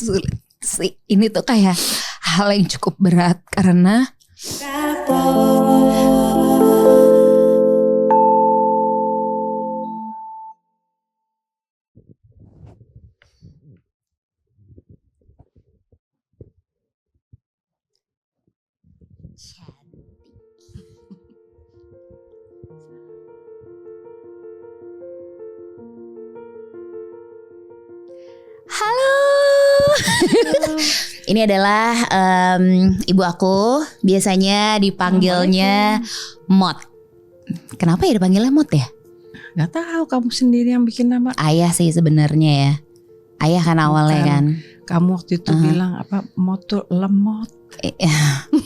sulit sih. Ini tuh kayak hal yang cukup berat karena halo. Ini adalah ibu aku, biasanya dipanggilnya Mot. Kenapa ya dipanggilnya Mot ya? Gak tahu, kamu sendiri yang bikin nama. Ayah sih sebenarnya ya. Ayah kan awalnya kan. Kamu waktu itu bilang apa? Moto lemot.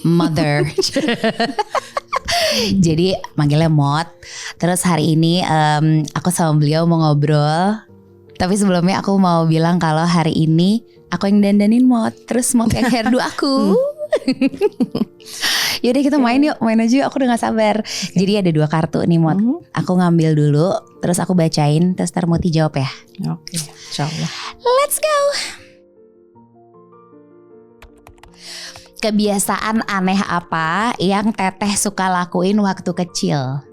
Mother. Jadi manggilnya Mot. Terus hari ini aku sama beliau mau ngobrol. Tapi sebelumnya aku mau bilang kalau hari ini aku yang dandanin Mot. Terus Mot yang hairdo aku. Yaudah kita main yuk. Main aja yuk, aku udah gak sabar. Jadi ada 2 kartu nih Mot. Aku ngambil dulu, terus aku bacain, terus ntar Muti jawab ya. Oke, insyaallah. Let's go. Kebiasaan aneh apa yang Teteh suka lakuin waktu kecil?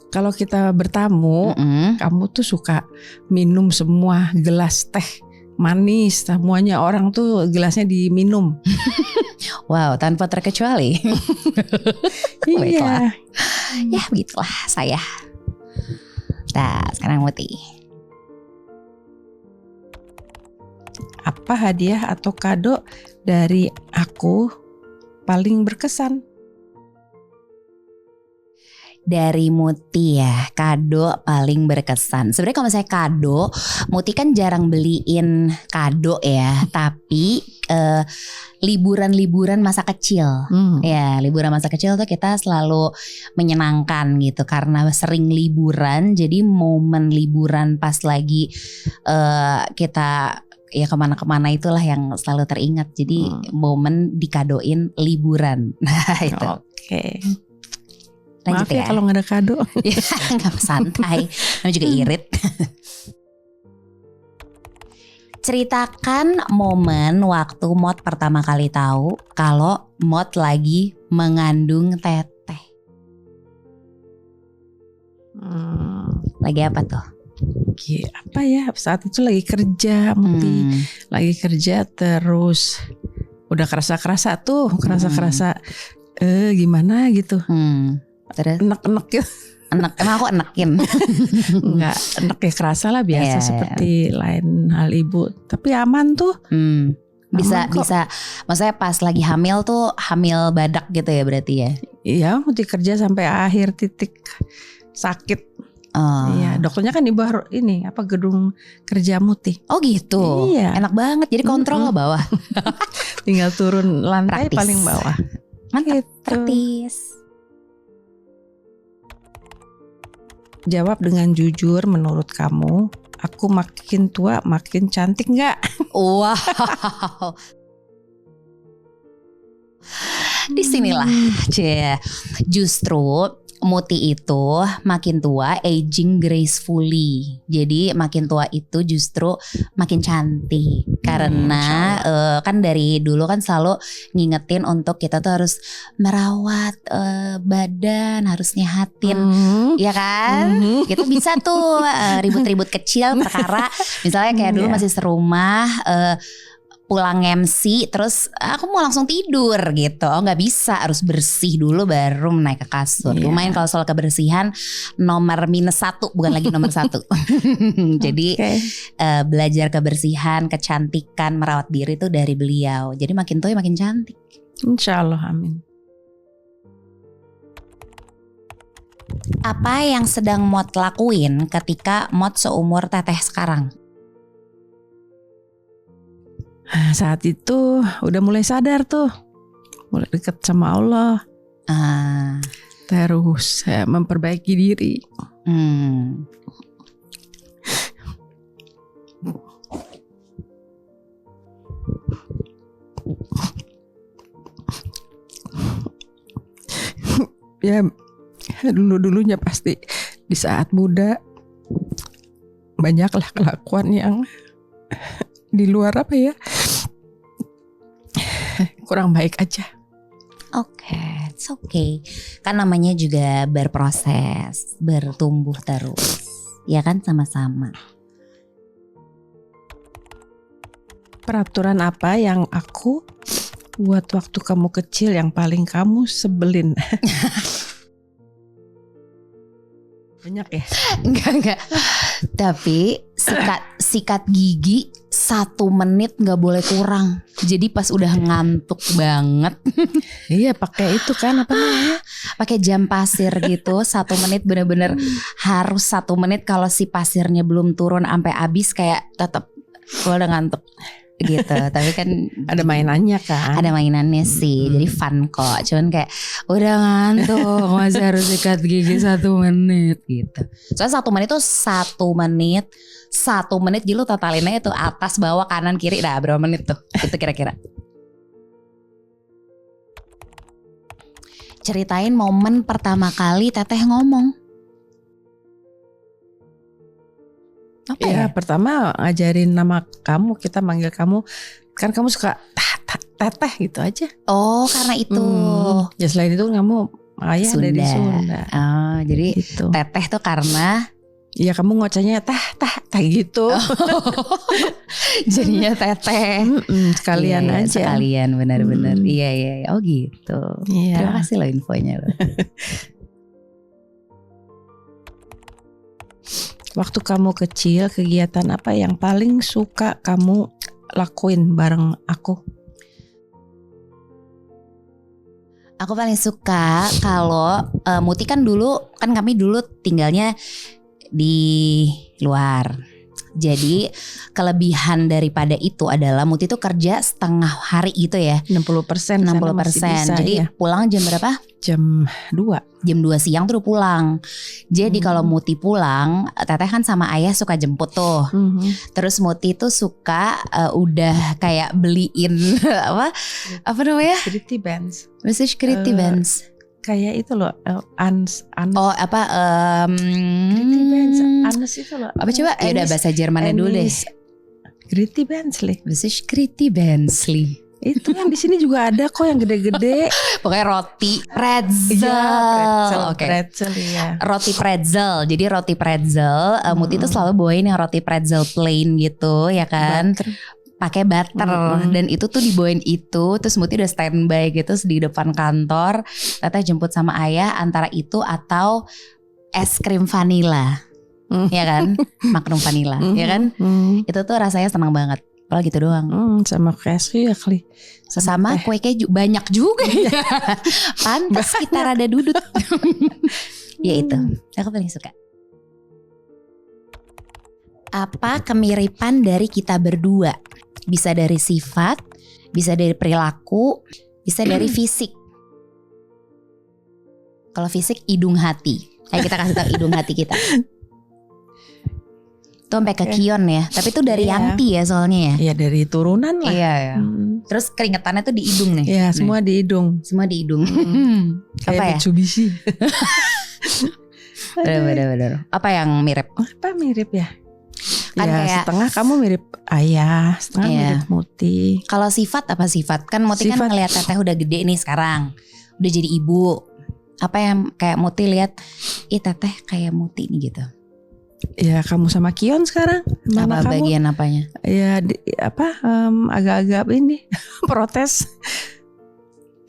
Kalau kita bertamu, kamu tuh suka minum semua gelas teh manis, semuanya orang tuh gelasnya diminum. Wow, tanpa terkecuali. Baiklah. Ya begitulah saya. Nah, sekarang Muti. Apa hadiah atau kado dari aku paling berkesan? Dari Muti ya, kado paling berkesan. Sebenarnya kalau misalnya kado, Muti kan jarang beliin kado ya. Tapi liburan-liburan masa kecil. Ya, liburan masa kecil tuh kita selalu menyenangkan gitu. Karena sering liburan, jadi momen liburan pas lagi kita ya kemana-kemana itulah yang selalu teringat. Jadi momen dikadoin liburan. Nah itu. Oke. Lanjut maaf ya kalau gak ada kado. Gak santai. Namanya juga irit. Ceritakan momen waktu Mot pertama kali tahu kalau Mot lagi mengandung Teteh. Lagi apa tuh? Apa ya, saat itu lagi kerja Muti. Lagi kerja terus udah kerasa-kerasa tuh. Kerasa-kerasa gimana gitu. Terus enek-enek gitu. emang aku enekin. Enggak enek ya, kerasa lah biasa seperti lain hal ibu. Tapi aman tuh. Bisa maksudnya pas lagi hamil tuh hamil badak gitu ya berarti ya. Iya, Muti kerja sampai akhir titik sakit. Iya, dokternya kan di bawah ini gedung kerja Muti. Oh gitu. Iya. Enak banget. Jadi kontrol ke bawah. Tinggal turun lantai. Praktis. Paling bawah. Mantap. Gitu. Praktis. Jawab dengan jujur, menurut kamu aku makin tua makin cantik gak? Wow. Disinilah justru Muti itu makin tua aging gracefully. Jadi makin tua itu justru makin cantik. Karena kan dari dulu kan selalu ngingetin untuk kita tuh harus merawat badan, harus nyehatin, ya kan? Kita bisa tuh ribut-ribut kecil perkara misalnya kayak dulu masih serumah, pulang MC terus aku mau langsung tidur gitu. Oh gak bisa, harus bersih dulu baru naik ke kasur. Lumayan kalau soal kebersihan nomor -1, bukan lagi nomor 1. Jadi belajar kebersihan, kecantikan, merawat diri itu dari beliau. Jadi makin tua makin cantik. Insyaallah, amin. Apa yang sedang Mot lakuin ketika Mot seumur Teteh sekarang? Saat itu udah mulai sadar tuh, mulai dekat sama Allah, terus memperbaiki diri. Ya dulunya pasti di saat muda banyaklah kelakuan yang di luar apa ya? Kurang baik aja. Oke, it's okay. Kan namanya juga berproses, bertumbuh terus. Ya kan sama-sama. Peraturan apa yang aku buat waktu kamu kecil yang paling kamu sebelin? Banyak ya? Enggak. Tapi sikat gigi 1 menit nggak boleh kurang. Jadi pas udah ngantuk banget, Iya pakai itu kan apa namanya? pakai jam pasir gitu 1 menit bener-bener harus 1 menit. Kalau si pasirnya belum turun sampai habis kayak tetap gue udah ngantuk gitu. Tapi kan Ada mainannya kan? ada mainannya sih, jadi fun kok. Cuman kayak udah ngantuk masih harus sikat gigi 1 menit gitu. Soalnya 1 menit tuh 1 menit 1 menit, jadi lu totalin aja tuh atas bawah kanan kiri, dah berapa menit tuh itu kira-kira. Ceritain momen pertama kali Teteh ngomong. Apa Iya ya? pertama ngajarin nama kamu, kita manggil kamu kan kamu suka teteh gitu aja. Oh karena itu. Ya selain itu kamu ayah Sunda. dari Sunda Oh jadi gitu. Teteh tuh karena Ya kamu ngocehnya teh gitu. jadinya Teteh. Sekalian Iya, aja. sekalian benar-benar. Iya. Oh gitu. Iya. Terima kasih loh infonya loh. Waktu kamu kecil kegiatan apa yang paling suka kamu lakuin bareng aku? Aku paling suka kalau Muti kan dulu, kan kami dulu tinggalnya di luar. Jadi kelebihan daripada itu adalah Muti tuh kerja setengah hari gitu ya. 60%. 60%. Jadi pulang jam berapa? Jam 2. Jam 2 siang tuh udah pulang. Jadi kalau Muti pulang, Teteh kan sama ayah suka jemput tuh. Terus Muti tuh suka udah kayak beliin apa namanya? Security bands. Message security bands. Kayak itu loh, Ans. Oh apa? Security bands, Anes itu loh. Apa coba? Ya udah bahasa Jermannya dulu deh. Security bands li. Message security bands li. Itu yang di sini juga ada kok yang gede-gede. Pokoknya roti pretzel. Oke. Pretzel ya. Roti pretzel. Jadi roti pretzel, Muti tuh selalu bawain yang roti pretzel plain gitu ya kan. Pakai butter dan itu tuh dibawain itu, terus Muti udah standby gitu di depan kantor. Teteh jemput sama ayah antara itu atau es krim vanila. Ya kan? Magnum vanila, ya kan? Itu tuh rasanya senang banget. Kalau gitu doang. Sama keju ya kali. Sama kue keju banyak juga ya. Pantas kita rada dudut. Ya itu, aku paling suka. Apa kemiripan dari kita berdua? Bisa dari sifat, bisa dari perilaku, bisa dari fisik. Kalau fisik hidung hati. Ayo kita kasih tahu hidung hati kita. Itu sampai ke Kion ya. Tapi itu dari Yanti ya soalnya ya. Iya dari turunan lah. Iya ya. Terus keringetannya tuh di hidung nih. Iya semua di hidung. Semua di hidung. Kayak Apa ya? Mitsubishi. Bener. Apa yang mirip? Apa mirip ya? Kan ya kayak- setengah kamu mirip ayah, setengah Iya. mirip Muti. Kalau sifat apa sifat? Kan Muti kan Sifat. ngelihat Teteh udah gede nih sekarang. Udah jadi ibu. Apa yang kayak Muti lihat, ih Teteh kayak Muti nih gitu. Ya kamu sama Kion sekarang. Mana Apa kamu? bagian apanya? Ya agak-agak ini protes.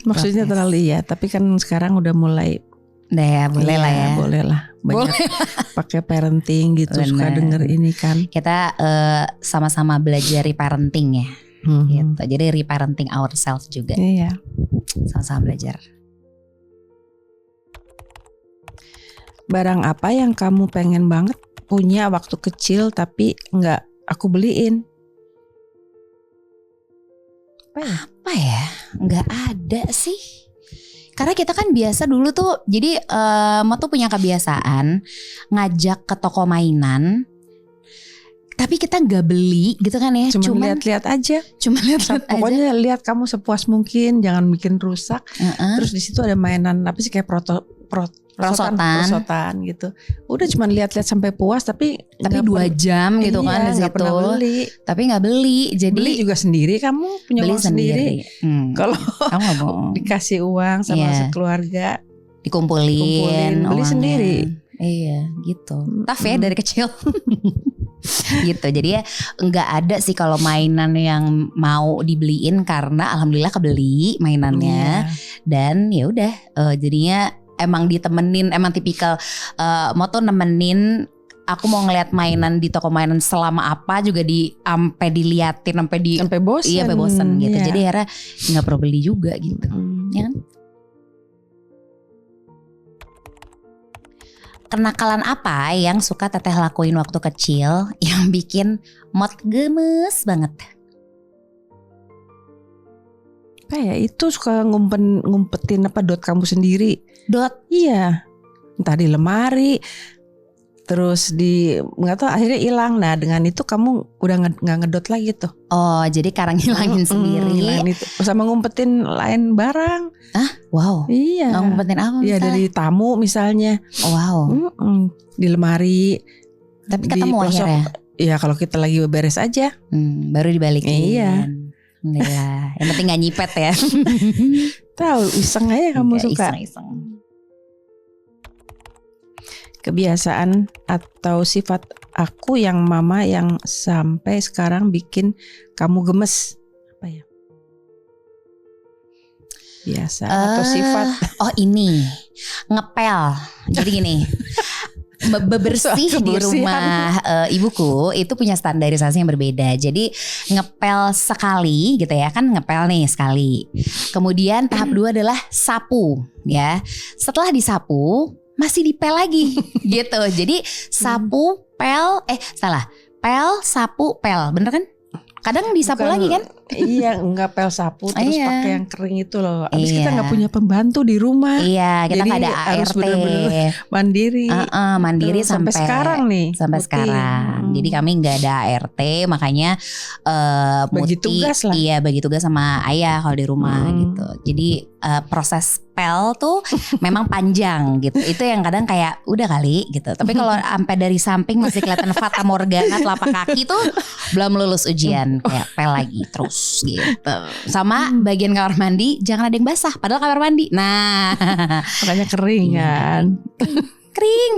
Maksudnya Protes. terlalu iya, tapi kan sekarang udah mulai. Udah ya boleh lah ya. Boleh lah. Banyak pakai parenting gitu, suka Bener. denger ini kan. Kita sama-sama belajar reparenting ya. Gitu. Jadi reparenting ourselves juga. Iya. Sama-sama belajar. Barang apa yang kamu pengen banget punya waktu kecil tapi nggak aku beliin? Apa ya? Apa ya? Nggak ada sih. Karena kita kan biasa dulu tuh, jadi Mo tuh punya kebiasaan ngajak ke toko mainan. Tapi kita nggak beli gitu kan ya. Cuma lihat-lihat aja. Cuma lihat-lihat aja. Pokoknya lihat kamu sepuas mungkin, jangan bikin rusak. Terus di situ ada mainan apa sih kayak prosotan gitu. Udah cuma lihat-lihat sampai puas, tapi 2 jam gitu kan di situ. Pernah beli. Tapi nggak beli. Jadi beli juga sendiri, kamu punya beli uang sendiri. Kalau dikasih uang sama sekeluarga, dikumpulin beli sendiri. Iya gitu. Tough ya dari kecil. Gitu. Jadi ya nggak ada sih kalau mainan yang mau dibeliin, karena alhamdulillah kebeli mainannya. Dan ya udah jadinya emang ditemenin, emang tipikal moto nemenin. Aku mau ngeliat mainan di toko mainan selama apa juga sampai diliatin sampai bosan. Iya, sampai bosan gitu. Jadi akhirnya nggak perlu beli juga gitu. Ya kan? Kenakalan apa yang suka Teteh lakuin waktu kecil yang bikin mood gemes banget? Apa ya, itu suka ngumpetin dot kamu sendiri. Dot? Iya. Entah di lemari, terus nggak tahu akhirnya hilang. Nah dengan itu kamu udah nggak ngedot lagi tuh. Oh, jadi karang hilangin sendiri. Itu. Sama ngumpetin lain barang. Ah, wow. Iya. Ngumpetin apa? Iya, dari tamu misalnya. Oh, wow. Di lemari. Tapi ketemu akhirnya. Iya, kalau kita lagi beres aja. Baru dibalikin. Iya. Alhamdulillah. Yang penting gak nyipet ya. Tahu, iseng aja kamu suka. Iseng. Kebiasaan atau sifat aku yang mama yang sampai sekarang bikin kamu gemes, apa ya? Biasa atau sifat? Oh, ini ngepel. Jadi gini, bebersih di rumah ibuku itu punya standarisasi yang berbeda. Jadi ngepel sekali gitu ya, kan ngepel nih sekali. Kemudian tahap 2 adalah sapu ya. Setelah disapu masih dipel lagi gitu. Jadi sapu, pel, pel, sapu, pel, bener kan? Kadang disapu lagi kan? Iya, enggak pel sapu terus pakai yang kering itu loh. Abis kita nggak punya pembantu di rumah. Iya, kita nggak ada harus ART. Bener-bener mandiri. Mandiri sampai sekarang nih. Sampai sekarang. Jadi kami nggak ada ART, makanya bagi tugas lah. Iya, bagi tugas sama ayah kalau di rumah gitu. Jadi proses pel tuh memang panjang gitu. Itu yang kadang kayak udah kali gitu. Tapi kalau sampai dari samping masih kelihatan fata morgana telapak kaki tuh belum lulus ujian, kayak pel lagi terus gitu. Sama bagian kamar mandi jangan ada yang basah padahal kamar mandi. Nah, makanya kering kan. Kering.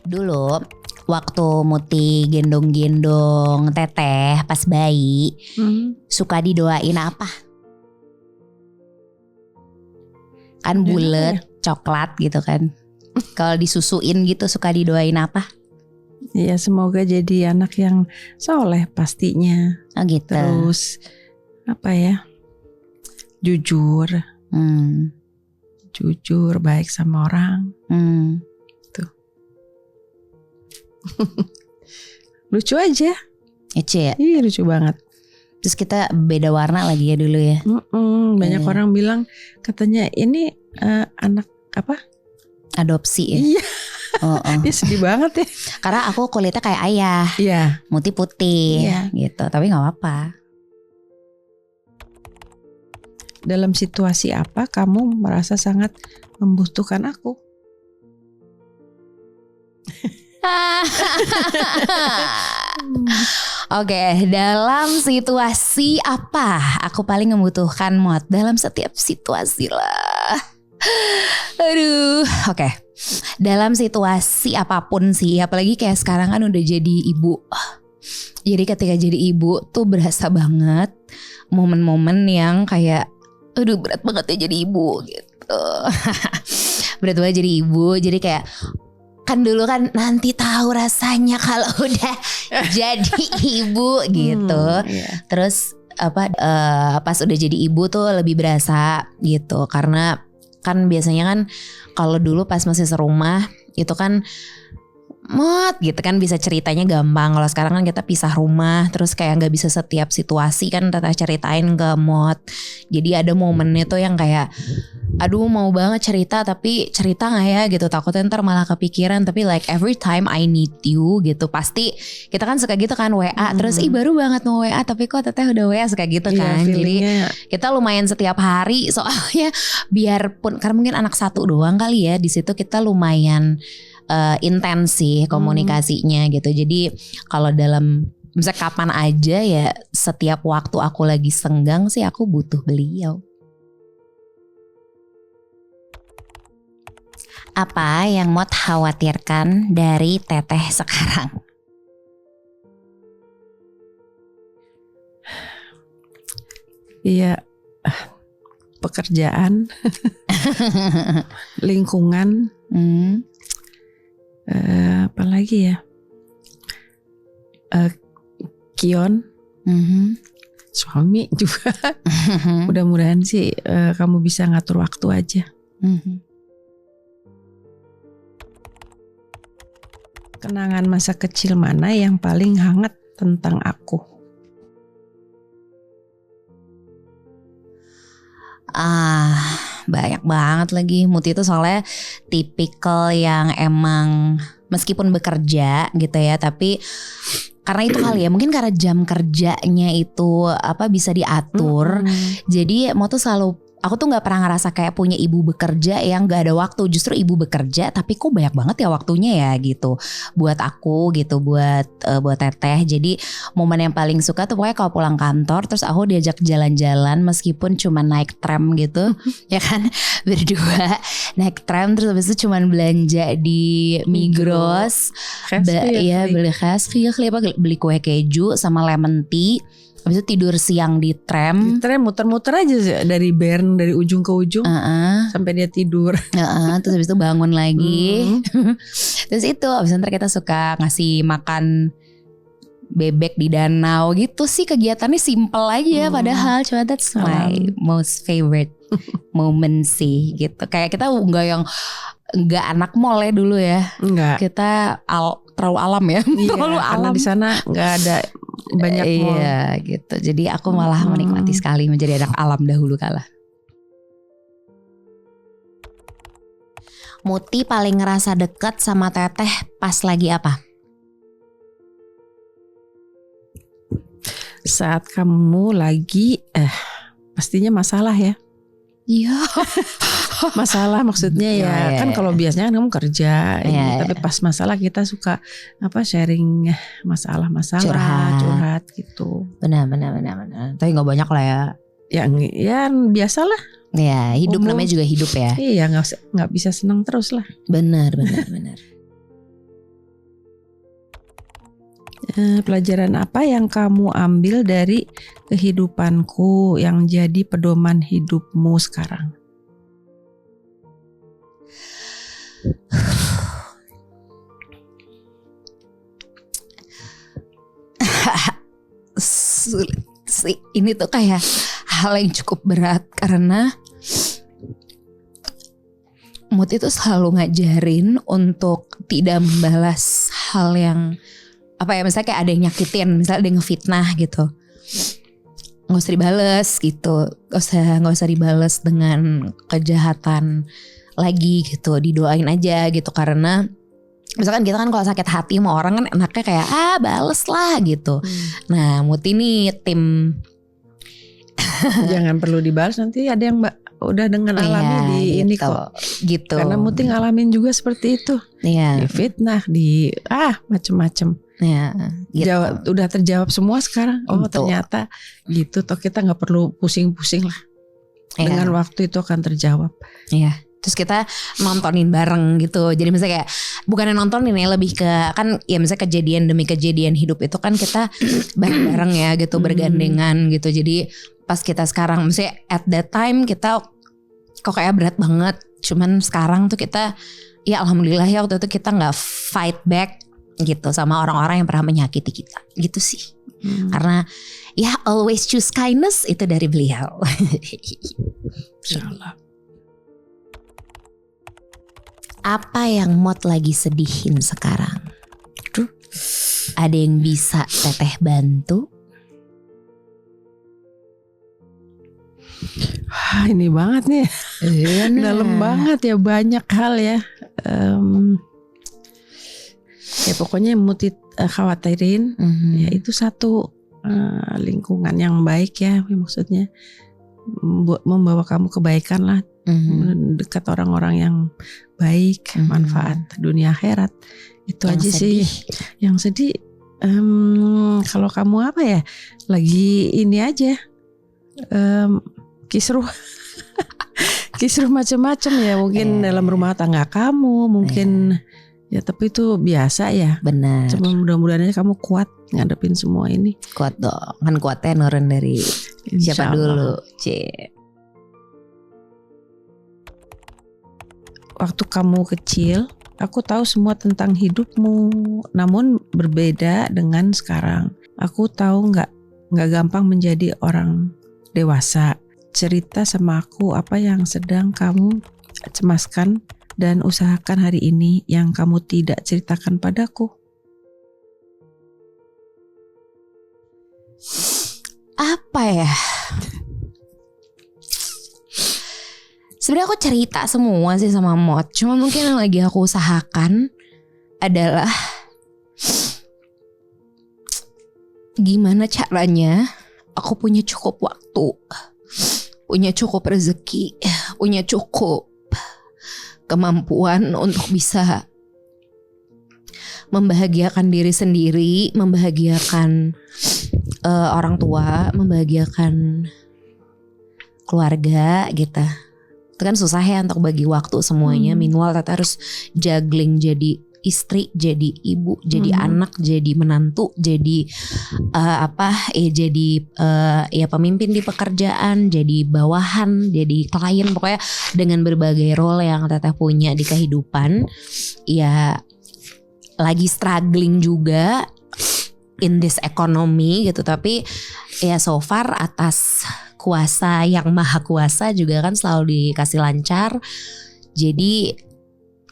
Dulu waktu Muti gendong-gendong Teteh pas bayi, suka didoain apa? Kan bulet, coklat gitu kan. Kalau disusuin gitu suka didoain apa? Iya, semoga jadi anak yang soleh pastinya. Oh gitu. Terus apa ya? Jujur. Jujur, baik sama orang. Tuh. Lucu aja. Lucu ya? Iya, lucu banget. Terus kita beda warna lagi ya dulu ya. Banyak orang bilang katanya ini anak apa? Adopsi ya. Iya. Dia sedih banget ya. Karena aku kulitnya kayak ayah. Iya. Muti putih gitu. Tapi gak apa-apa. Dalam situasi apa kamu merasa sangat membutuhkan aku? Oke, dalam situasi apa aku paling membutuhkan Mot? Dalam setiap situasi lah. Aduh, oke. Dalam situasi apapun sih, apalagi kayak sekarang kan udah jadi ibu. Jadi ketika jadi ibu tuh berasa banget momen-momen yang kayak aduh berat banget ya jadi ibu gitu. Berat banget jadi ibu, jadi kayak kan dulu kan nanti tahu rasanya kalau udah jadi ibu gitu. Terus pas udah jadi ibu tuh lebih berasa gitu, karena kan biasanya kan kalau dulu pas masih serumah itu kan Mot gitu kan bisa ceritanya gampang. Kalau sekarang kan kita pisah rumah, terus kayak nggak bisa setiap situasi kan Teteh ceritain ke Mot. Jadi ada momennya tuh yang kayak aduh mau banget cerita tapi cerita gak ya gitu, takutnya ntar malah kepikiran. Tapi like every time I need you gitu, pasti kita kan suka gitu kan WA terus baru banget mau WA tapi kok teteh udah WA, suka gitu kan. Jadi kita lumayan setiap hari soalnya, biarpun karena mungkin anak satu doang kali ya, di situ kita lumayan intens sih komunikasinya gitu. Jadi kalau dalam misalnya kapan aja ya, setiap waktu aku lagi senggang sih aku butuh beliau. Apa yang Mot khawatirkan dari teteh sekarang? Iya, pekerjaan, lingkungan, apalagi ya, Kion, suami juga. Mudah-mudahan sih kamu bisa ngatur waktu aja. Kenangan masa kecil mana yang paling hangat tentang aku? Banyak banget lagi. Muti itu soalnya tipikal yang emang meskipun bekerja gitu ya, tapi karena itu kali ya, mungkin karena jam kerjanya itu bisa diatur. Jadi mau tuh selalu, aku tuh nggak pernah ngerasa kayak punya ibu bekerja yang nggak ada waktu. Justru ibu bekerja tapi kok banyak banget ya waktunya ya gitu buat aku gitu, buat teteh. Jadi momen yang paling suka tuh pokoknya kalau pulang kantor terus aku diajak jalan-jalan meskipun cuma naik tram gitu ya kan, berdua naik tram terus habis itu cuma belanja di Migros, beli khas, beli kue keju sama lemon tea. Habis itu tidur siang di tram. Muter-muter aja dari Bern, dari ujung ke ujung sampai dia tidur. Terus habis itu bangun lagi. Terus itu habis itu ntar kita suka ngasih makan bebek di danau gitu sih. Kegiatannya simple aja padahal, cuma that's my most favorite moment sih gitu. Kayak kita enggak anak mall ya dulu ya. Enggak. Kita terlalu alam ya. Iya, terlalu karena di sana enggak ada banyak mall. Iya gitu. Jadi aku malah menikmati sekali menjadi anak alam dahulu kala. Muti paling ngerasa dekat sama teteh pas lagi apa? Saat kamu lagi pastinya masalah ya. Iya. Masalah maksudnya ya kan kalau biasanya kan kamu kerja tapi pas masalah kita suka sharing masalah curhat gitu. Benar. Tapi nggak banyak lah ya. Ya biasalah. Ya hidup namanya juga hidup ya. Iya nggak bisa senang terus lah. Benar. Pelajaran apa yang kamu ambil dari kehidupanku yang jadi pedoman hidupmu sekarang? Sulit sih. Ini tuh kayak hal yang cukup berat karena Mut itu selalu ngajarin untuk tidak membalas hal yang misalnya kayak ada yang nyakitin, misalnya ada yang ngefitnah gitu, nggak usah dibales gitu, nggak usah dibales dengan kejahatan lagi gitu, didoain aja gitu. Karena misalkan kita kan kalau sakit hati sama orang kan enaknya kayak bales lah gitu. Nah Muti nih tim jangan perlu dibalas, nanti ada yang udah dengan alami di gitu, ini kok gitu. Karena Muti ngalamin juga seperti itu. Di fitnah, di macem-macem. Ya, gitu. Udah terjawab semua sekarang. Ternyata gitu. Toh kita nggak perlu pusing-pusing lah. Dengan waktu itu akan terjawab. Iya. Terus kita nontonin bareng gitu. Jadi misalnya kayak bukannya nontonin ya, lebih ke kan ya misalnya kejadian demi kejadian hidup itu kan kita bareng-bareng ya gitu, bergandengan gitu. Jadi pas kita sekarang misalnya at that time kita kok kayak berat banget. Cuman sekarang tuh kita ya alhamdulillah ya waktu itu kita gak fight back gitu sama orang-orang yang pernah menyakiti kita gitu sih. Karena ya always choose kindness itu dari beliau. Insyaallah. Apa yang Mot lagi sedihin sekarang? Ada yang bisa teteh bantu? Wah ini banget nih. Dalam banget ya, banyak hal ya. Ya pokoknya yang Muti khawatirin ya itu satu, lingkungan yang baik ya, maksudnya membawa kamu kebaikan lah, dekat orang-orang yang baik, manfaat dunia akhirat. Itu yang aja sedih. Sih yang sedih. Kalau kamu apa ya, lagi ini aja kisruh kisruh macam-macam ya, mungkin dalam rumah tangga kamu mungkin. Ya tapi itu biasa ya. Benar. Cuma mudah-mudahan aja kamu kuat ngadepin semua ini. Kuat dong. Kan kuatnya nurun dari siapa dulu, Waktu kamu kecil, aku tahu semua tentang hidupmu. Namun berbeda dengan sekarang. Aku tahu nggak gampang menjadi orang dewasa. Cerita sama aku apa yang sedang kamu cemaskan dan usahakan hari ini yang kamu tidak ceritakan padaku. Apa ya? Sebenarnya aku cerita semua sih sama Mot. Cuma mungkin yang lagi aku usahakan adalah gimana caranya aku punya cukup waktu, punya cukup rezeki, punya cukup kemampuan untuk bisa membahagiakan diri sendiri, membahagiakan orang tua, membahagiakan keluarga gitu. Itu kan susah ya untuk bagi waktu semuanya. Minimal Tata harus juggling jadi istri, jadi ibu, jadi anak, jadi menantu, jadi ya pemimpin di pekerjaan, jadi bawahan, jadi klien, pokoknya dengan berbagai role yang Teteh punya di kehidupan. Ya lagi struggling juga in this economy gitu, tapi ya so far atas kuasa yang maha kuasa juga kan selalu dikasih lancar. Jadi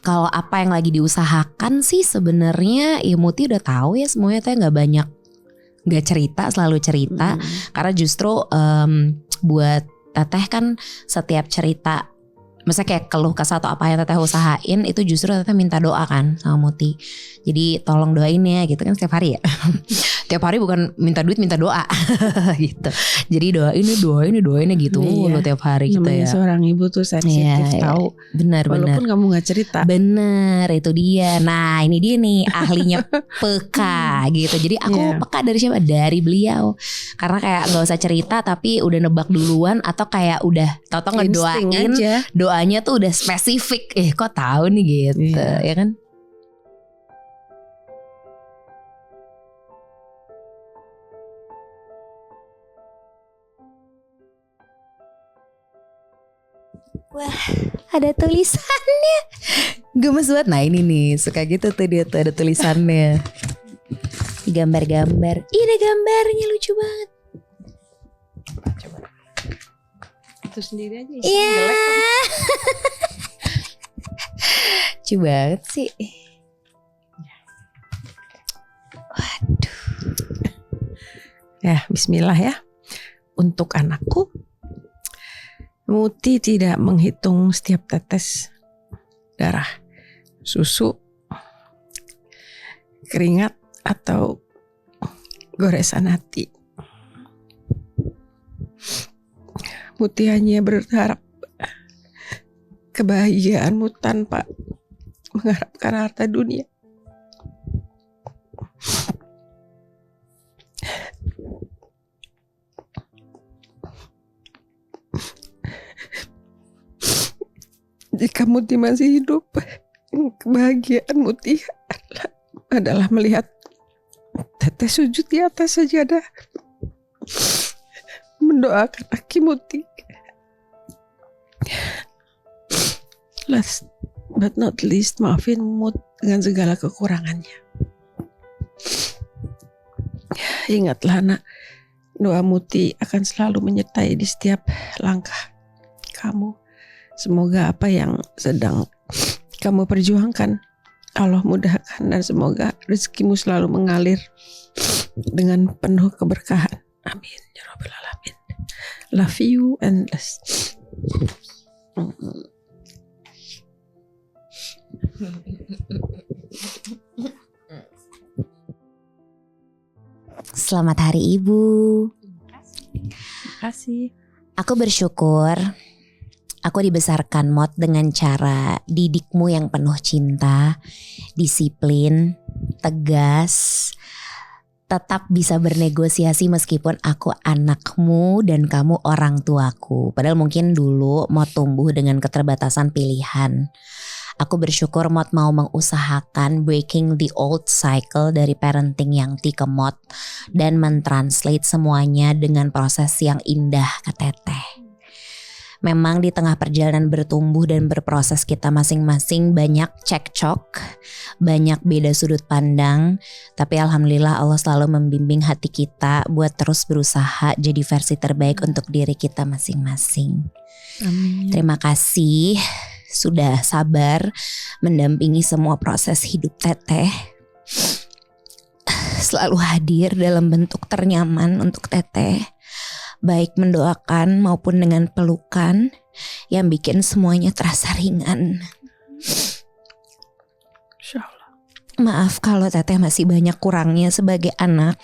kalau apa yang lagi diusahakan sih sebenarnya ya Muti udah tahu ya semuanya. Teh nggak cerita, selalu cerita karena justru buat Teteh kan setiap cerita, misalnya kayak keluh kesah atau apa yang Teteh usahain itu justru Teteh minta doa kan sama Muti. Jadi tolong doain ya gitu kan setiap hari ya. Tiap hari bukan minta duit, minta doa gitu. Jadi doain gitu lo tiap hari gitu ya. Seorang ibu tuh sensitif tahu. Benar. Walaupun kamu nggak cerita. Bener, itu dia. Nah ini dia nih ahlinya peka gitu. Jadi aku peka dari siapa? Dari beliau. Karena kayak nggak usah cerita tapi udah nebak duluan, atau kayak udah tau-tau ngedoain aja. Doanya tuh udah spesifik. Kok tahu nih gitu, ya kan? Wah, ada tulisannya. Gemes banget. Nah ini nih, suka gitu tuh dia tuh ada tulisannya. Gambar-gambar. Ih, ada gambarnya lucu banget. Coba. Itu sendiri aja. Iya. Lucu banget sih. Waduh. Ya, bismillah ya. Untuk anakku, Muti tidak menghitung setiap tetes darah, susu, keringat, atau goresan hati. Muti hanya berharap kebahagiaanmu tanpa mengharapkan harta dunia. Jika Muti masih hidup, kebahagiaan Muti adalah melihat Teteh sujud di atas sajadah mendoakan Aki Muti. Last but not least, maafin Mut dengan segala kekurangannya. Ingatlah nak, doa Muti akan selalu menyertai di setiap langkah kamu. Semoga apa yang sedang kamu perjuangkan Allah mudahkan, dan semoga rezekimu selalu mengalir dengan penuh keberkahan. Amin ya rabbal alamin. Love you endless. Selamat Hari Ibu. Terima kasih. Aku bersyukur aku dibesarkan Mot dengan cara didikmu yang penuh cinta, disiplin, tegas, tetap bisa bernegosiasi meskipun aku anakmu dan kamu orang tuaku. Padahal mungkin dulu Mot tumbuh dengan keterbatasan pilihan. Aku bersyukur Mot mau mengusahakan breaking the old cycle dari parenting yang tikemot dan mentranslate semuanya dengan proses yang indah ke Teteh. Memang di tengah perjalanan bertumbuh dan berproses kita masing-masing banyak cekcok, banyak beda sudut pandang, tapi alhamdulillah Allah selalu membimbing hati kita buat terus berusaha jadi versi terbaik untuk diri kita masing-masing. Amin. Terima kasih sudah sabar mendampingi semua proses hidup Teteh. Selalu hadir dalam bentuk ternyaman untuk Teteh, baik mendoakan maupun dengan pelukan yang bikin semuanya terasa ringan. Insyaallah. Maaf kalau Teteh masih banyak kurangnya sebagai anak.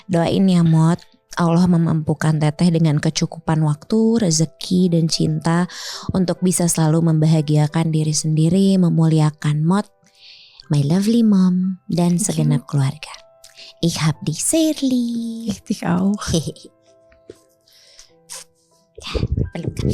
Doain ya Mot, Allah memampukan Teteh dengan kecukupan waktu, rezeki, dan cinta untuk bisa selalu membahagiakan diri sendiri, memuliakan Mot, my lovely mom, dan segenap keluarga. Ich hab dich sehr lieb. Ich dich auch. Pelukan.